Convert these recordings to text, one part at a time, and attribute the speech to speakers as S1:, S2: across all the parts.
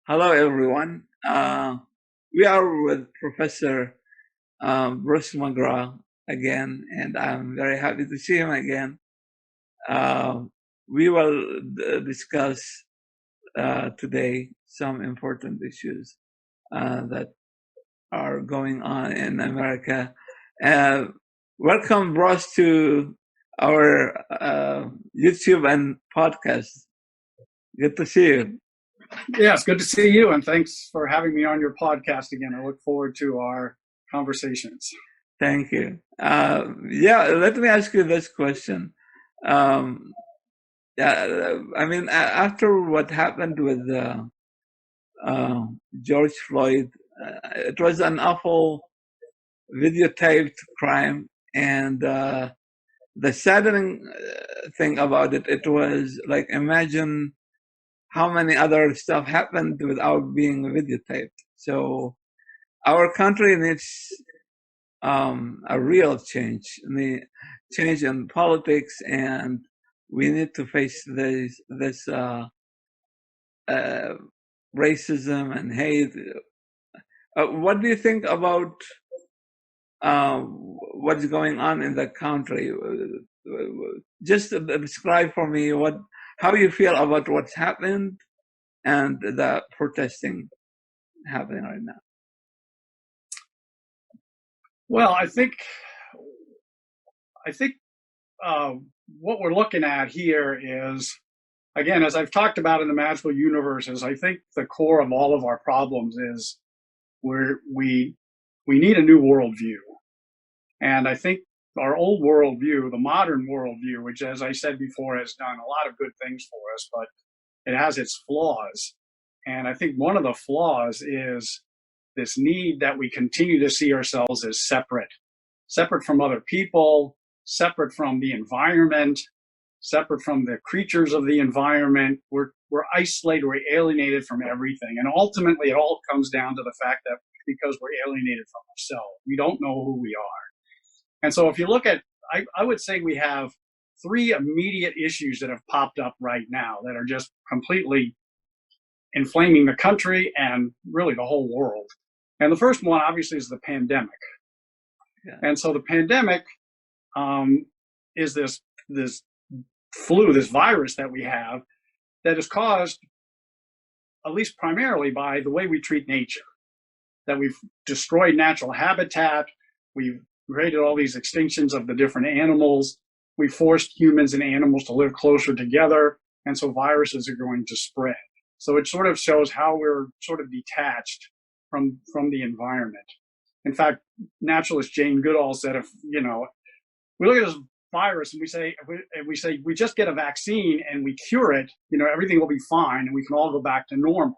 S1: Hello, everyone. We are with Professor Bruce McGraw again, and I'm very happy to see him again. Uh, we will discuss today some important issues that are going on in America. Uh, Welcome, Bruce, to our YouTube and podcast. Good to see you.
S2: Yeah, it's good to see you, and thanks for having me on your podcast again. I look forward to our conversations.
S1: Thank you. Let me ask you this question. Um, after what happened with George Floyd, it was an awful videotaped crime, and the saddening thing about it, it was like, imagine how many other stuff happened without being videotaped. So our country needs a real change, the change in politics, and we need to face this racism and hate. What do you think about what's going on in the country? Just describe for me how you feel about what's happened and the protesting happening right now.
S2: Well, I think what we're looking at here is, again, as I've talked about in the magical universes, I think the core of all of our problems is we need a new worldview. And I think our old worldview, the modern worldview, which, as I said before, has done a lot of good things for us, but it has its flaws. And I think one of the flaws is this need that we continue to see ourselves as separate from other people, separate from the environment, separate from the creatures of the environment. We're isolated, we're alienated from everything. And ultimately, it all comes down to the fact that because we're alienated from ourselves, we don't know who we are. And so if you look at, I would say we have three immediate issues that have popped up right now that are just completely inflaming the country and really the whole world. And the first one, obviously, is the pandemic. Yeah. And so the pandemic is this flu, this virus that we have that is caused, at least primarily, by the way we treat nature, that we've destroyed natural habitat, we've created all these extinctions of the different animals, we forced humans and animals to live closer together, and so viruses are going to spread. So it sort of shows how we're sort of detached from the environment. In fact, naturalist Jane Goodall said, if we look at this virus and we say we just get a vaccine and we cure it, everything will be fine and we can all go back to normal.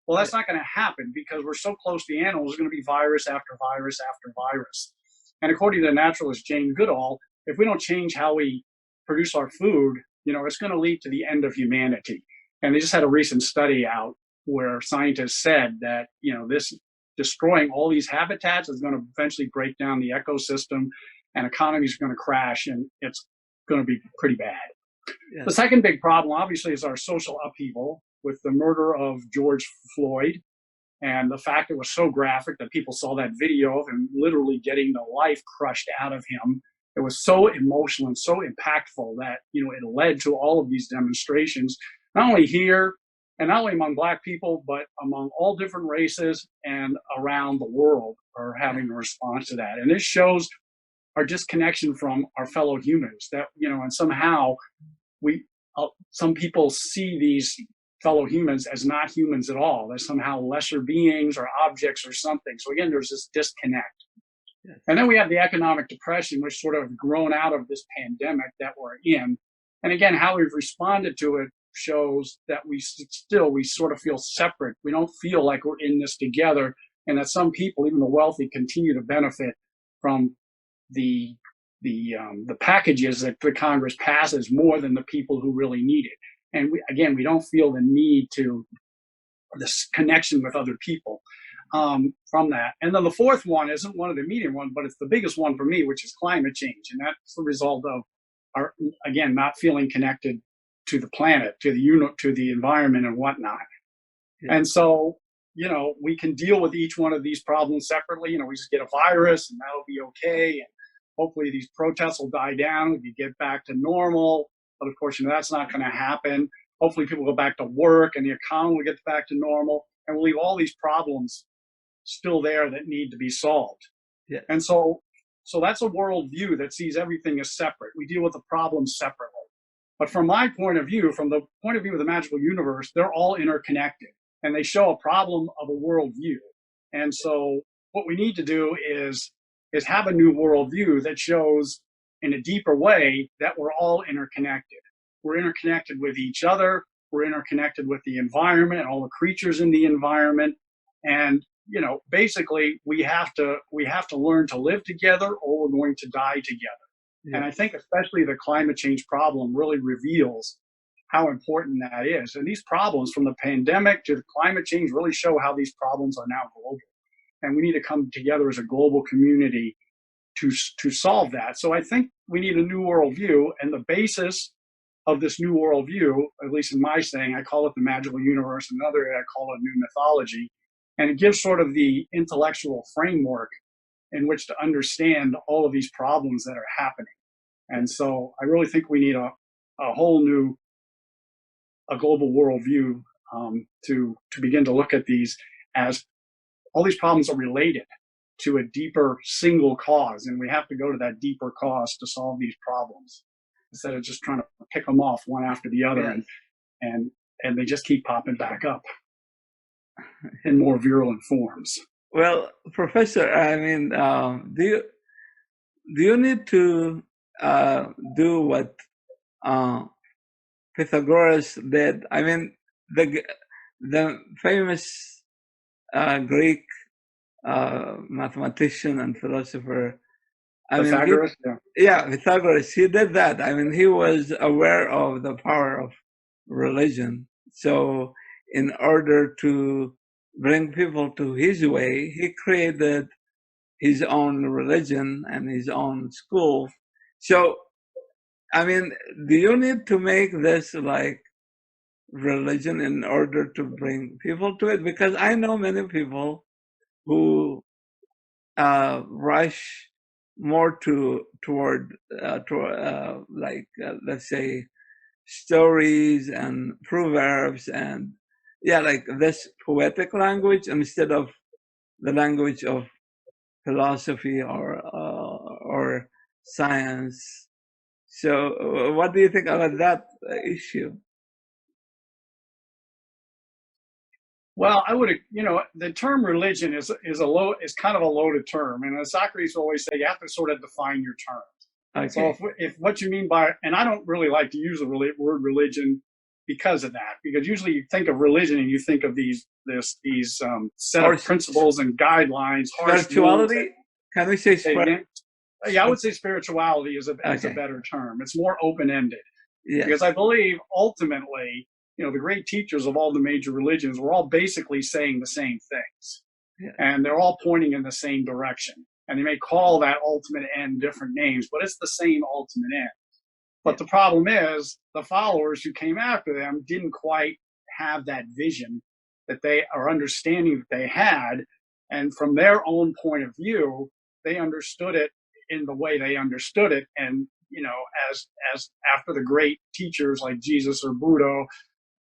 S2: Well, that's not going to happen because we're so close to the animals. There's going to be virus after virus after virus. And according to naturalist Jane Goodall, if we don't change how we produce our food, it's going to lead to the end of humanity. And they just had a recent study out where scientists said that, this destroying all these habitats is going to eventually break down the ecosystem and economies are going to crash and it's going to be pretty bad. Yes. The second big problem, obviously, is our social upheaval with the murder of George Floyd and the fact it was so graphic that people saw that video of him literally getting the life crushed out of him. It was so emotional and so impactful that, it led to all of these demonstrations, not only here and not only among Black people, but among all different races and around the world are having a response to that. And this shows our disconnection from our fellow humans that, and somehow some people see these fellow humans as not humans at all. They're somehow lesser beings or objects or something. So again, there's this disconnect. Yes. And then we have the economic depression, which sort of grown out of this pandemic that we're in. And again, how we've responded to it shows that we sort of feel separate. We don't feel like we're in this together, and that some people, even the wealthy, continue to benefit from the packages that the Congress passes more than the people who really need it. And we don't feel the need to this connection with other people from that. And then the fourth one isn't one of the immediate ones, but it's the biggest one for me, which is climate change. And that's the result of our, again, not feeling connected to the planet, to the environment and whatnot.
S1: yeah,
S2: And so, we can deal with each one of these problems separately. We just get a virus and that'll be okay. And hopefully these protests will die down. We can get back to normal. But of course, that's not going to happen. Hopefully people go back to work and the economy will get back to normal. And we'll leave all these problems still there that need to be solved.
S1: yeah,
S2: And so that's a worldview that sees everything as separate. We deal with the problems separately. But from my point of view, from the point of view of the magical universe, they're all interconnected and they show a problem of a worldview. And so what we need to do is have a new worldview that shows in a deeper way that we're all interconnected. We're interconnected with each other. We're interconnected with the environment, all the creatures in the environment. And basically we have to learn to live together or we're going to die together.
S1: yeah,
S2: And I think especially the climate change problem really reveals how important that is. And these problems, from the pandemic to the climate change, really show how these problems are now global. And we need to come together as a global community to solve that. So I think we need a new worldview, and the basis of this new worldview, at least in my saying, I call it the magical universe. Another I call it new mythology, and it gives sort of the intellectual framework in which to understand all of these problems that are happening. And so I really think we need a whole new, a global worldview to begin to look at these as all these problems are related to a deeper single cause, and we have to go to that deeper cause to solve these problems instead of just trying to pick them off one after the other,
S1: yeah.
S2: and they just keep popping back up in more virulent forms.
S1: Well, Professor, I mean, do you need to do what Pythagoras did? I mean, the famous Greek mathematician and philosopher. I mean,
S2: Pythagoras,
S1: Pythagoras. He did that. I mean, he was aware of the power of religion. So, in order to bring people to his way, he created his own religion and his own school. So, I mean, do you need to make this like religion in order to bring people to it? Because I know many people who rush more toward let's say stories and proverbs and like this poetic language instead of the language of philosophy or science. So what do you think about that issue?
S2: Well, I would, the term religion is kind of a loaded term, and as Socrates always say, you have to sort of define your terms.
S1: Okay.
S2: So if what you mean by, and I don't really like to use the word religion because of that, because usually you think of religion and you think of these set of principles and guidelines.
S1: Spirituality? Can we say
S2: spirituality? Yeah, I would say spirituality is a better term. It's more open-ended.
S1: Yeah.
S2: Because I believe ultimately, the great teachers of all the major religions were all basically saying the same things.
S1: Yeah.
S2: And they're all pointing in the same direction. And they may call that ultimate end different names, but it's the same ultimate end. But the problem is the followers who came after them didn't quite have that vision that they are understanding that they had. And from their own point of view, they understood it in the way they understood it. And, as after the great teachers like Jesus or Buddha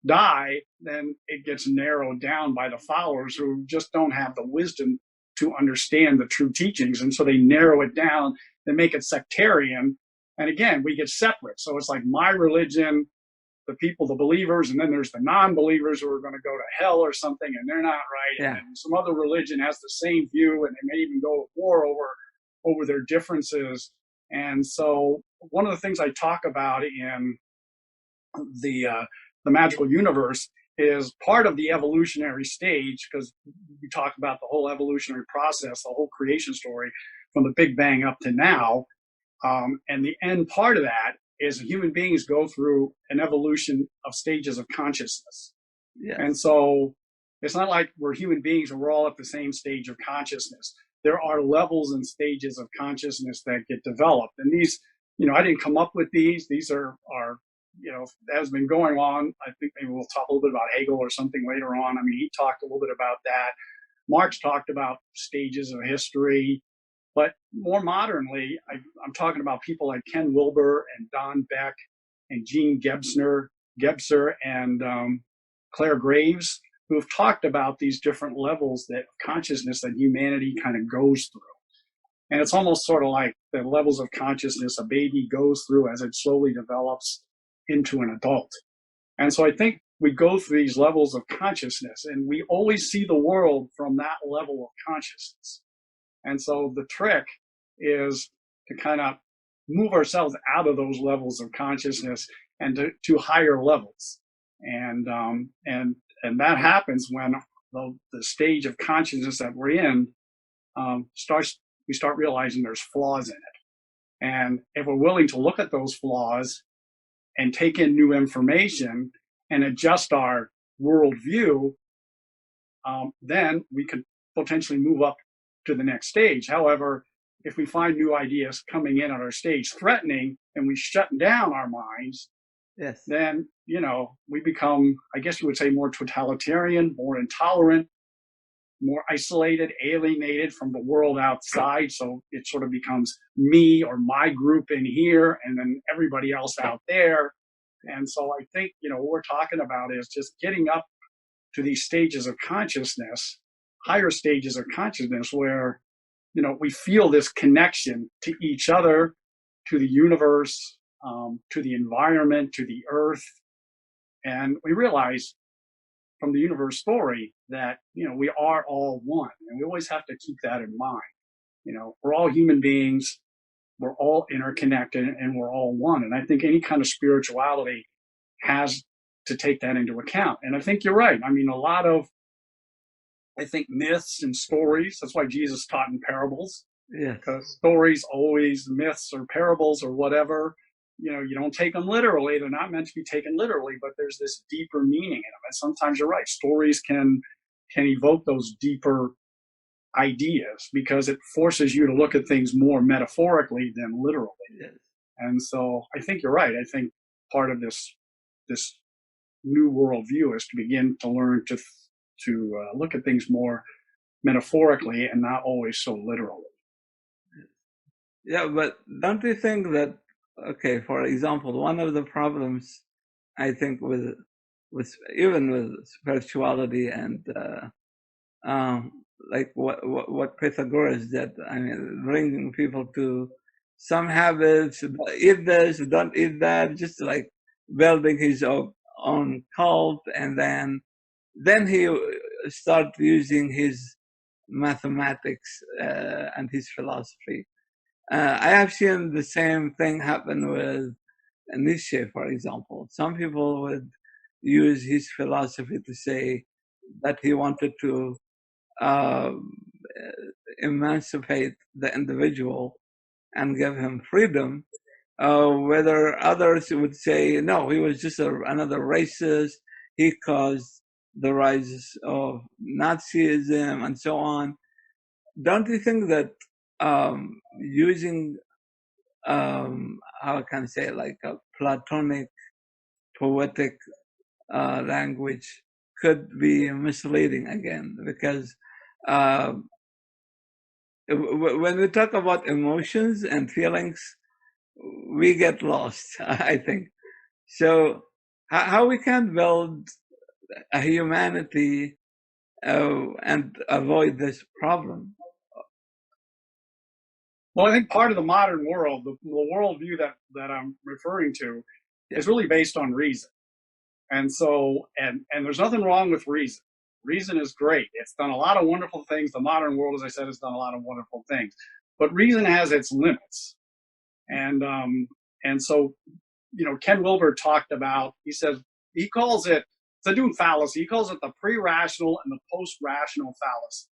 S2: die, then it gets narrowed down by the followers who just don't have the wisdom to understand the true teachings. And so they narrow it down, they make it sectarian. And again, we get separate. So it's like my religion, the people, the believers, and then there's the non-believers who are going to go to hell or something, and they're not right.
S1: Yeah.
S2: And some other religion has the same view, and they may even go to war over their differences. And so one of the things I talk about in the magical universe is part of the evolutionary stage, because we talk about the whole evolutionary process, the whole creation story from the Big Bang up to now. And the end part of that is human beings go through an evolution of stages of consciousness.
S1: Yeah.
S2: And so it's not like we're human beings and we're all at the same stage of consciousness. There are levels and stages of consciousness that get developed. And these, I didn't come up with these. These are has been going on. I think maybe we'll talk a little bit about Hegel or something later on. I mean, he talked a little bit about that. Marx talked about stages of history. But more modernly, I'm talking about people like Ken Wilber and Don Beck and Jean Gebser and Claire Graves, who have talked about these different levels that consciousness that humanity kind of goes through. And it's almost sort of like the levels of consciousness a baby goes through as it slowly develops into an adult. And so I think we go through these levels of consciousness, and we always see the world from that level of consciousness. And so the trick is to kind of move ourselves out of those levels of consciousness and to higher levels. And that happens when the stage of consciousness that we're in we start realizing there's flaws in it. And if we're willing to look at those flaws and take in new information and adjust our worldview, then we could potentially move up to the next stage. However, if we find new ideas coming in at our stage threatening and we shut down our minds,
S1: Yes.
S2: then, we become, I guess you would say, more totalitarian, more intolerant, more isolated, alienated from the world outside. So it sort of becomes me or my group in here and then everybody else out there. And so I think, what we're talking about is just getting up to these stages of consciousness, higher stages of consciousness where, we feel this connection to each other, to the universe, to the environment, to the earth. And we realize from the universe story that, we are all one. And we always have to keep that in mind. We're all human beings. We're all interconnected and we're all one. And I think any kind of spirituality has to take that into account. And I think you're right. I mean, a lot of, myths and stories, that's why Jesus taught in parables.
S1: Yeah.
S2: Because stories always, myths or parables or whatever, you don't take them literally. They're not meant to be taken literally, but there's this deeper meaning in them. And sometimes you're right. Stories can evoke those deeper ideas because it forces you to look at things more metaphorically than literally.
S1: Yes.
S2: And so I think you're right. I think part of this new worldview is to begin to learn to look at things more metaphorically and not always so literally.
S1: Yeah, but don't you think that, okay, for example, one of the problems I think with even with spirituality and like what Pythagoras did, I mean, bringing people to some habits, eat this, don't eat that, just like building his own cult, and then he started using his mathematics and his philosophy. I have seen the same thing happen with Nietzsche, for example. Some people would use his philosophy to say that he wanted to emancipate the individual and give him freedom, whether others would say, no, he was just another racist, he caused the rise of Nazism and so on. Don't you think that using, how can I say, like a Platonic, poetic language could be misleading again? Because when we talk about emotions and feelings, we get lost, I think. So how we can build a humanity and avoid this problem?
S2: Well, I think part of the modern world, the worldview that I'm referring to, is really based on reason. And so, and there's nothing wrong with reason. Reason is great. It's done a lot of wonderful things. The modern world, as I said, has done a lot of wonderful things. But reason has its limits. And so, Ken Wilber talked about, he says, he calls it, it's a new fallacy. He calls it the pre-rational and the post-rational fallacy.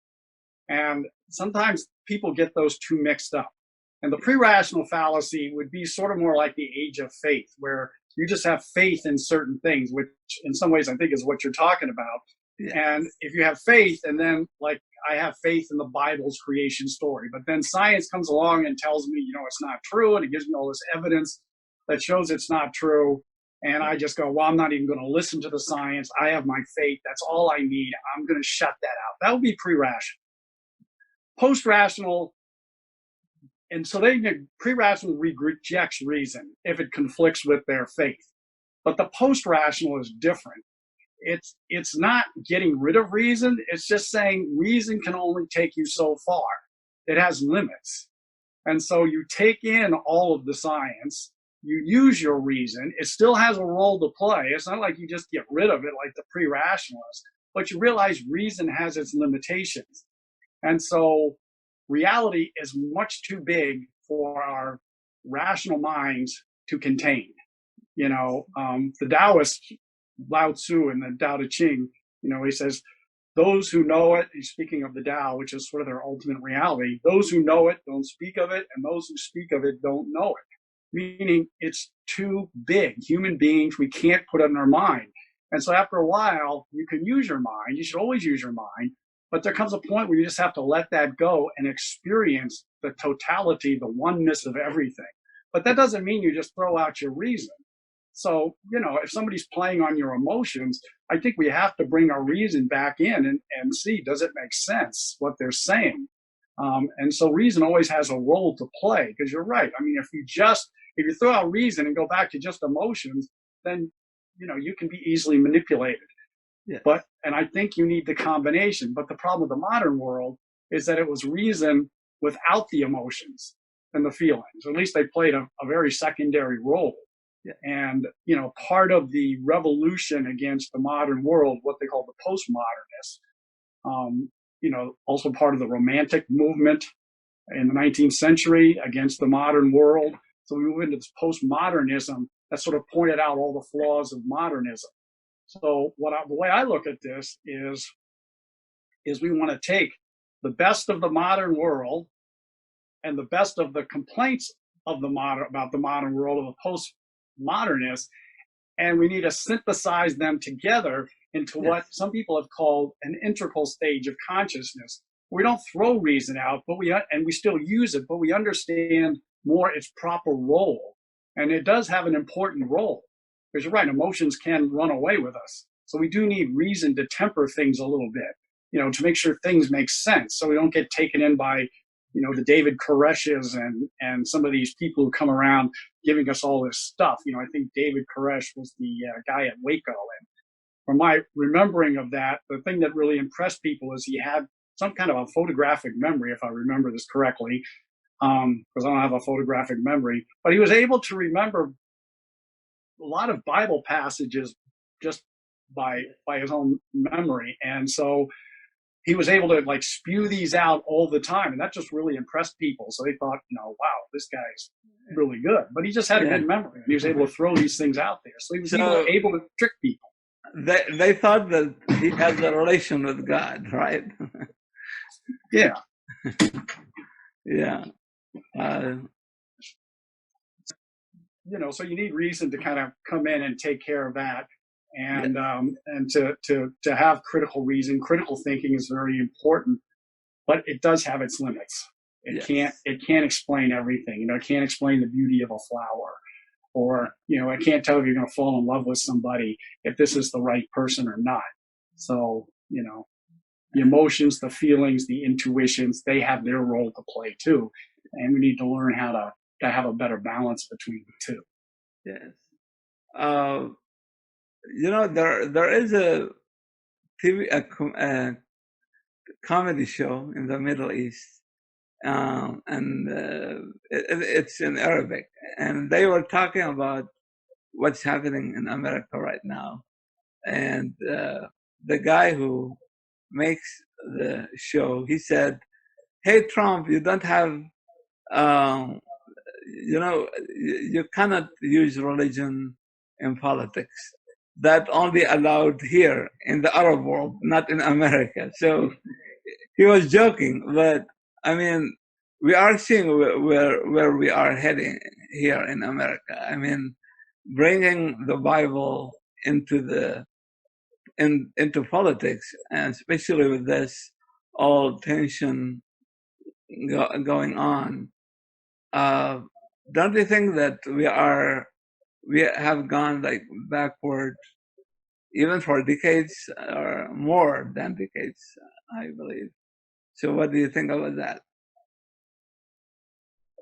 S2: And sometimes people get those two mixed up. And the pre-rational fallacy would be sort of more like the age of faith, where you just have faith in certain things, which in some ways I think is what you're talking about. Yeah. And if you have faith, and then like I have faith in the Bible's creation story, but then science comes along and tells me, it's not true, and it gives me all this evidence that shows it's not true. and I just go, well, I'm not even going to listen to the science. I have my faith. That's all I need. I'm going to shut that out. That would be pre-rational. Post-rational, and so pre-rational rejects reason if it conflicts with their faith. But the post-rational is different. It's not getting rid of reason. It's just saying reason can only take you so far. It has limits. And so you take in all of the science, you use your reason. It still has a role to play. It's not like you just get rid of it like the pre-rationalists, but you realize reason has its limitations. And so reality is much too big for our rational minds to contain. The Taoist, Lao Tzu in the Tao Te Ching, he says, those who know it, he's speaking of the Tao, which is sort of their ultimate reality, those who know it don't speak of it, and those who speak of it don't know it. Meaning it's too big. Human beings, we can't put it in our mind. And so after a while, you can use your mind. You should always use your mind. But there comes a point where you just have to let that go and experience the totality, the oneness of everything. But that doesn't mean you just throw out your reason. So, if somebody's playing on your emotions, I think we have to bring our reason back in and see, does it make sense what they're saying? And so reason always has a role to play, because you're right. I mean, if you throw out reason and go back to just emotions, then, you can be easily manipulated.
S1: Yeah.
S2: And I think you need the combination. But the problem with the modern world is that it was reason without the emotions and the feelings. At least they played a very secondary role.
S1: Yeah.
S2: And, part of the revolution against the modern world, what they call the postmodernists, also part of the Romantic movement in the 19th century against the modern world. So we move into this postmodernism that sort of pointed out all the flaws of modernism. So the way I look at this is we want to take the best of the modern world and the best of the complaints of about the modern world of the postmodernists, and we need to synthesize them together into what some people have called an integral stage of consciousness. We don't throw reason out, but we still use it, but we understand more its proper role. And it does have an important role, because you're right, emotions can run away with us. So we do need reason to temper things a little bit, to make sure things make sense, so we don't get taken in by, the David Koreshes and some of these people who come around giving us all this stuff. I think David Koresh was the guy at Waco. And from my remembering of that, the thing that really impressed people is he had some kind of a photographic memory, if I remember this correctly, because I don't have a photographic memory. But he was able to remember a lot of Bible passages just by his own memory. And so he was able to spew these out all the time. And that just really impressed people. So they thought, wow, this guy's really good. But he just had a good memory. He was able to throw these things out there. So he was able to trick people.
S1: They thought that he had a relation with God, right?
S2: Yeah.
S1: Yeah.
S2: So you need reason to kind of come in and take care of that. And to have critical reason, critical thinking is very important, but it does have its limits. It can't explain everything. It can't explain the beauty of a flower, or it can't tell if you're going to fall in love with somebody, if this is the right person or not. So the emotions, the feelings, the intuitions, they have their role to play too, and we need to learn how to have a better balance between the two.
S1: Yes. There is a comedy show in the Middle East, and it's in Arabic, and they were talking about what's happening in America right now. And the guy who makes the show, he said, "Hey, Trump, you don't have, you cannot use religion in politics. That only allowed here in the Arab world, not in America." So he was joking, but I mean, we are seeing where we are heading here in America. I mean, bringing the Bible into politics, and especially with this all tension going on. Don't you think that we are we have gone like backward, even for decades or more than decades, I believe. So what do you think about that?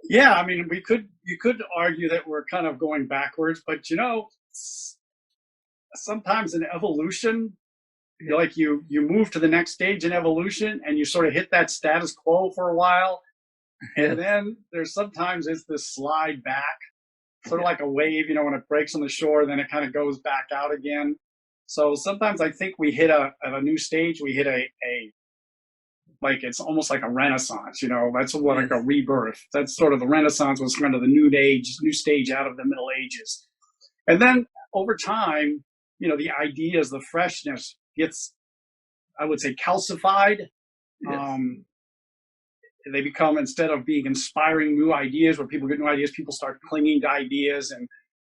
S2: Yeah, I mean, you could argue that we're kind of going backwards, but sometimes in evolution,
S1: Yeah.
S2: you move to the next stage in evolution, and you sort of hit that status quo for a while, and
S1: Yes.
S2: then there's sometimes it's this slide back, sort of
S1: Yeah.
S2: like a wave, when it breaks on the shore, then it kind of goes back out again. So sometimes I think we hit at a new stage, we hit a like it's almost like a renaissance, that's what like a
S1: Yes.
S2: rebirth. That's sort of the Renaissance was kind of the new stage out of the Middle Ages. And then over time, the ideas, the freshness gets, I would say, calcified.
S1: Yes.
S2: Um, they become, instead of being inspiring new ideas, where people get new ideas, people start clinging to ideas and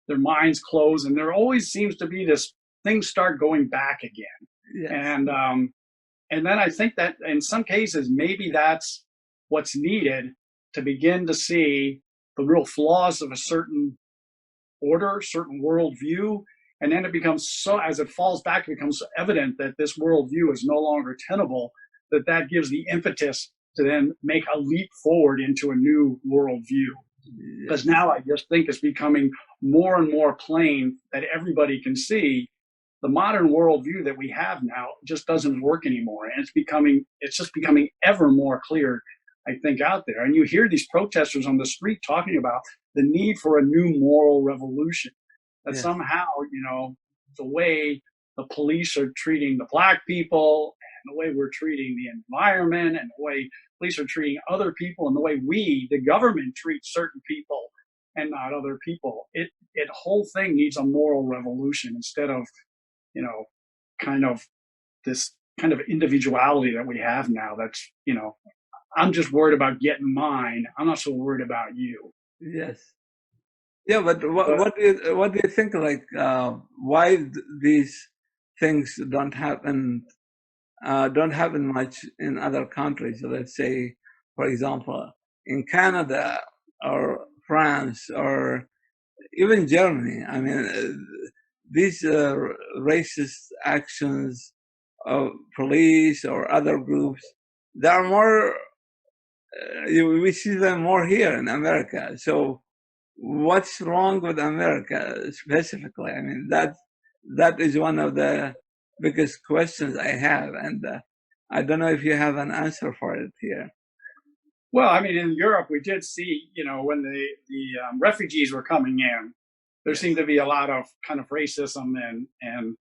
S2: their minds close. And there always seems to be this things start going back again.
S1: Yes.
S2: And then I think that in some cases, maybe that's what's needed to begin to see the real flaws of a certain order, certain worldview. And then it becomes so, as it falls back, it becomes so evident that this worldview is no longer tenable, that gives the impetus to then make a leap forward into a new worldview. Because
S1: Yes.
S2: now I just think it's becoming more and more plain that everybody can see the modern worldview that we have now just doesn't work anymore. And it's just becoming ever more clear, I think, out there. And you hear these protesters on the street talking about the need for a new moral revolution, that
S1: Yes.
S2: somehow, the way the police are treating the black people, and the way we're treating the environment, and the way police are treating other people, and the way the government, treats certain people and not other people, it whole thing needs a moral revolution, instead of, you know, kind of this kind of individuality that we have now. That's, I'm just worried about getting mine. I'm not so worried about you.
S1: Yes. Yeah, but
S2: But
S1: what do you think? Like, why these things don't happen much in other countries? So let's say, for example, in Canada or France or even Germany. I mean, these racist actions of police or other groups, they are more. We see them more here in America. So what's wrong with America specifically? I mean, that is one of the biggest questions I have, and I don't know if you have an answer for it here.
S2: well, I mean, in Europe, we did see, when the refugees were coming in, there seemed
S1: Yes,
S2: to be a lot of kind of racism and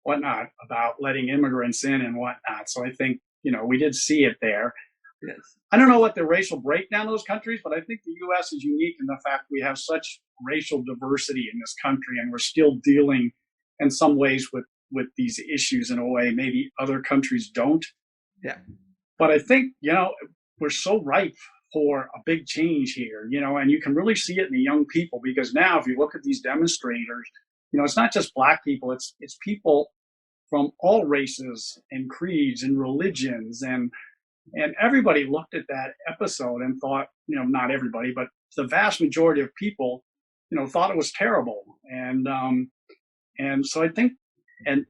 S2: whatnot about letting immigrants in and whatnot. So I think, we did see it there.
S1: yes,
S2: I don't know what the racial breakdown of those countries, but I think the U.S. is unique in the fact we have such racial diversity in this country, and we're still dealing in some ways with these issues in a way maybe other countries don't.
S1: yeah,
S2: But I think, we're so ripe for a big change here, and you can really see it in the young people, because now if you look at these demonstrators, it's not just black people, it's people from all races and creeds and religions, and everybody looked at that episode and thought, not everybody, but the vast majority of people, thought it was terrible. And so I think, and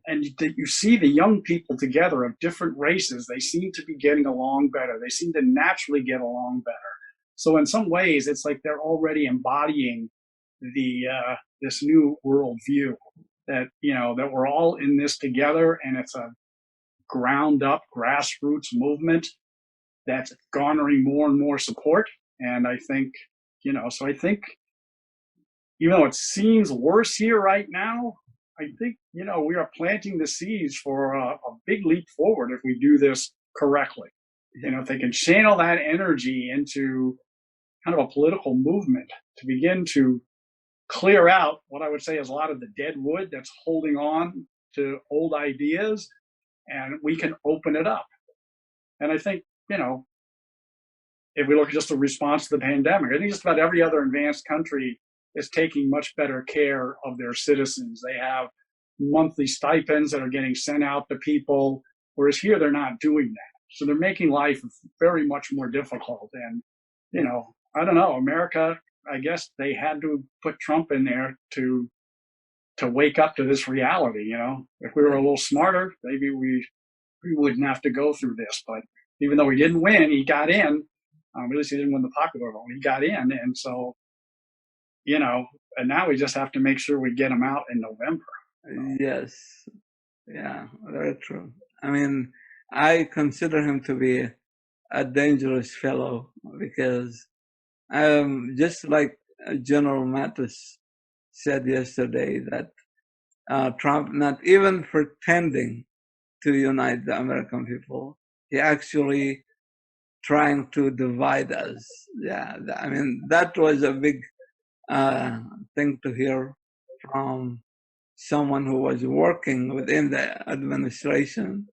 S2: you see the young people together of different races, they seem to be getting along better. They seem to naturally get along better. So in some ways, it's like they're already embodying the this new worldview, that we're all in this together, and it's a ground up grassroots movement that's garnering more and more support. And I think, so I think, even though it seems worse here right now, I think, we are planting the seeds for a big leap forward if we do this correctly.
S1: yeah,
S2: If they can channel that energy into kind of a political movement to begin to clear out what I would say is a lot of the dead wood that's holding on to old ideas, and we can open it up. And I think, if we look at just the response to the pandemic, I think just about every other advanced country is taking much better care of their citizens. They have monthly stipends that are getting sent out to people, whereas here they're not doing that. So they're making life very much more difficult. And, I don't know, America, I guess they had to put Trump in there to to wake up to this reality. You know, if we were a little smarter, maybe we wouldn't have to go through this. But even though he didn't win, he got in. At least he didn't win the popular vote. He got in, and so, you know, and now we just have to make sure we get him out in November.
S1: Yes. Yeah, very true. I mean, I consider him to be a dangerous fellow because just like General Mattis said yesterday, that Trump not even pretending to unite the American people, he actually trying to divide us. Yeah, I mean, that was a big thing to hear from someone who was working within the administration.